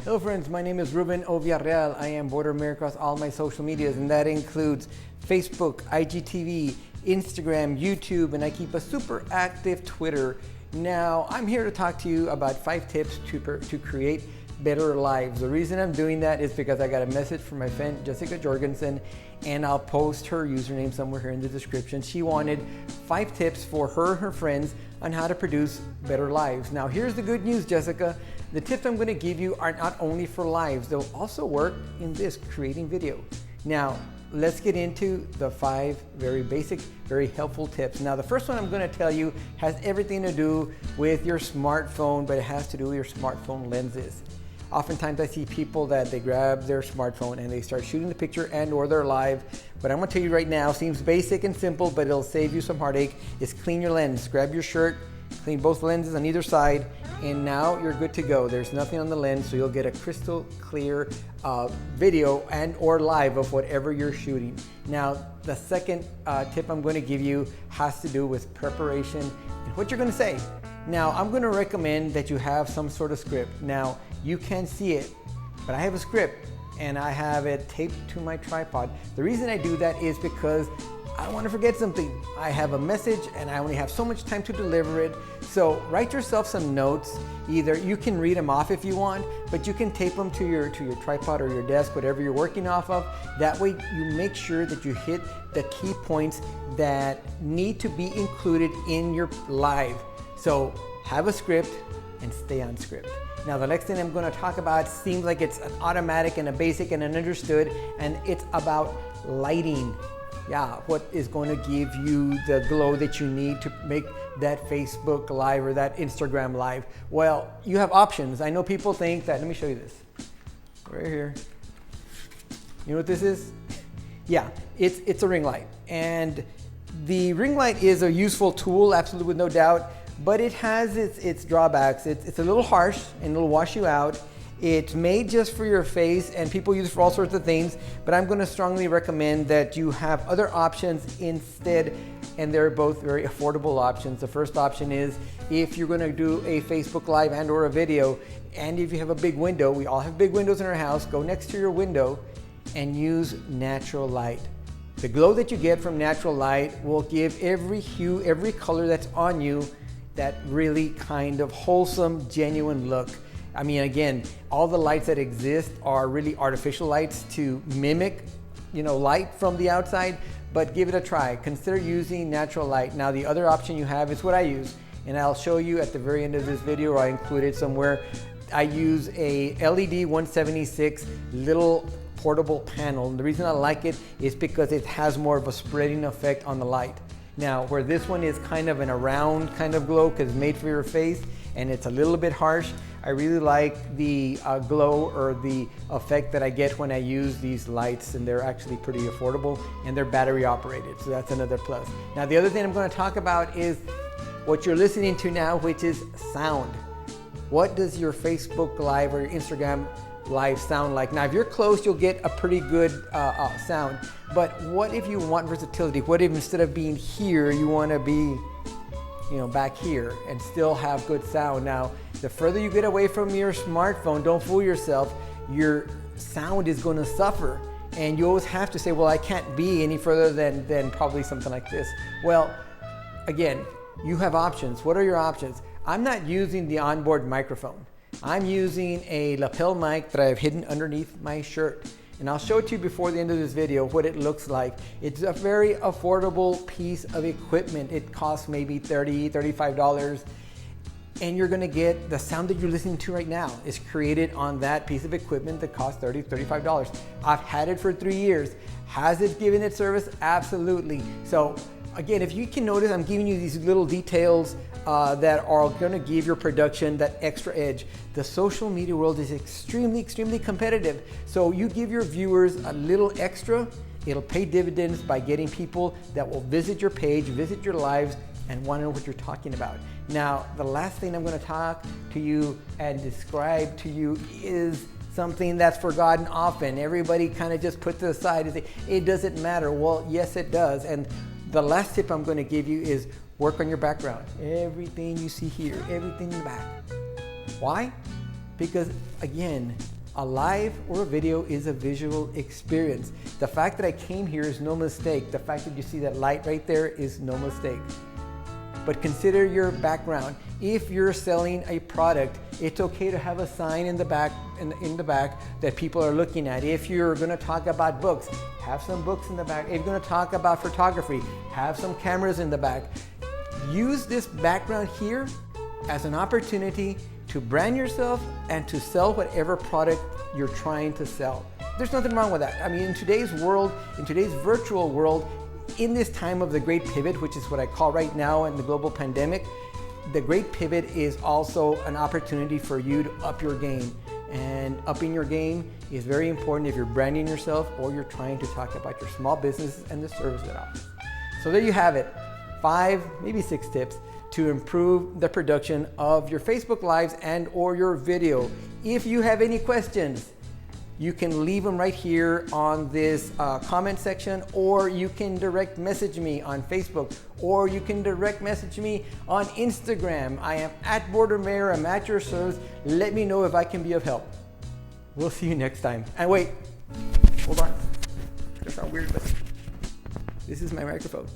Hello friends, my name is Ruben Oviarreal. I am Border Mayor across all my social medias, and that includes Facebook, IGTV, Instagram, YouTube, and I keep a super active Twitter. Now, I'm here to talk to you about 5 tips to create better lives. The reason I'm doing that is because I got a message from my friend Jessica Jorgensen, and I'll post her username somewhere here in the description. She wanted 5 tips for her and her friends on how to produce better lives. Now, here's the good news, Jessica. The tips I'm going to give you are not only for lives, they'll also work in this creating video. Now, let's get into the 5 very basic, very helpful tips. Now, the first one I'm going to tell you has everything to do with your smartphone, but it has to do with your smartphone lenses. Oftentimes I see people that they grab their smartphone and they start shooting the picture and or they're live. But I'm gonna tell you right now, seems basic and simple, but it'll save you some heartache, is clean your lens. Grab your shirt, clean both lenses on either side, and now you're good to go. There's nothing on the lens, so you'll get a crystal clear video and or live of whatever you're shooting. Now, the second tip I'm gonna give you has to do with preparation and what you're gonna say. Now, I'm gonna recommend that you have some sort of script. Now, you can't see it, but I have a script and I have it taped to my tripod. The reason I do that is because I don't want to forget something. I have a message and I only have so much time to deliver it. So write yourself some notes. Either you can read them off if you want, but you can tape them to your tripod or your desk, whatever you're working off of. That way you make sure that you hit the key points that need to be included in your live. So have a script and stay on script. Now, the next thing I'm going to talk about seems like it's an automatic and a basic and an understood, and it's about lighting. Yeah, what is going to give you the glow that you need to make that Facebook Live or that Instagram Live? Well, you have options. I know people think that, let me show you this. Right here. You know what this is? Yeah, it's a ring light. And the ring light is a useful tool, absolutely, with no doubt. But it has its drawbacks. It's a little harsh and it'll wash you out. It's made just for your face and people use it for all sorts of things, but I'm gonna strongly recommend that you have other options instead, and they're both very affordable options. The first option is if you're gonna do a Facebook Live and or a video, and if you have a big window, we all have big windows in our house, go next to your window and use natural light. The glow that you get from natural light will give every hue, every color that's on you that really kind of wholesome, genuine look. I mean, again, all the lights that exist are really artificial lights to mimic, light from the outside, but give it a try. Consider using natural light. Now, the other option you have is what I use, and I'll show you at the very end of this video, or I include it somewhere. I use a LED 176 little portable panel. And the reason I like it is because it has more of a spreading effect on the light. Now, where this one is kind of an around kind of glow because it's made for your face and it's a little bit harsh, I really like the glow or the effect that I get when I use these lights, and they're actually pretty affordable and they're battery operated, so that's another plus. Now, the other thing I'm going to talk about is what you're listening to now, which is sound. What does your Facebook Live or your Instagram Live sound like? Now, if you're close, you'll get a pretty good sound. But what if you want versatility? What if instead of being here, you want to be, back here and still have good sound? Now, the further you get away from your smartphone, don't fool yourself, your sound is going to suffer. And you always have to say, well, I can't be any further than probably something like this. Well, again, you have options. What are your options? I'm not using the onboard microphone. I'm using a lapel mic that I've hidden underneath my shirt. And I'll show it to you before the end of this video what it looks like. It's a very affordable piece of equipment. It costs maybe $30, $35. And you're gonna get the sound that you're listening to right now is created on that piece of equipment that costs $30, $35. I've had it for 3 years. Has it given it service? Absolutely. So again, if you can notice, I'm giving you these little details that are going to give your production that extra edge. The social media world is extremely, extremely competitive. So you give your viewers a little extra, it'll pay dividends by getting people that will visit your page, visit your lives, and want to know what you're talking about. Now, the last thing I'm going to talk to you and describe to you is something that's forgotten often. Everybody kind of just puts it aside and say, it doesn't matter. Well, yes, it does. And the last tip I'm going to give you is work on your background. Everything you see here, everything in the back. Why? Because again, a live or a video is a visual experience. The fact that I came here is no mistake. The fact that you see that light right there is no mistake. But consider your background. If you're selling a product, it's okay to have a sign in the back that people are looking at. If you're going to talk about books, have some books in the back. If you're going to talk about photography, have some cameras in the back. Use this background here as an opportunity to brand yourself and to sell whatever product you're trying to sell. There's nothing wrong with that. I mean, in today's world, in today's virtual world, in this time of the great pivot, which is what I call right now in the global pandemic, the great pivot is also an opportunity for you to up your game. And upping your game is very important if you're branding yourself or you're trying to talk about your small business and the service it offers. So there you have it, 5, maybe 6 tips to improve the production of your Facebook Lives and or your video. If you have any questions, you can leave them right here on this comment section, or you can direct message me on Facebook, or you can direct message me on Instagram. I am at Border Mayor, I'm at your service. Let me know if I can be of help. We'll see you next time. And wait, hold on. That sounds weird, but this is my microphone.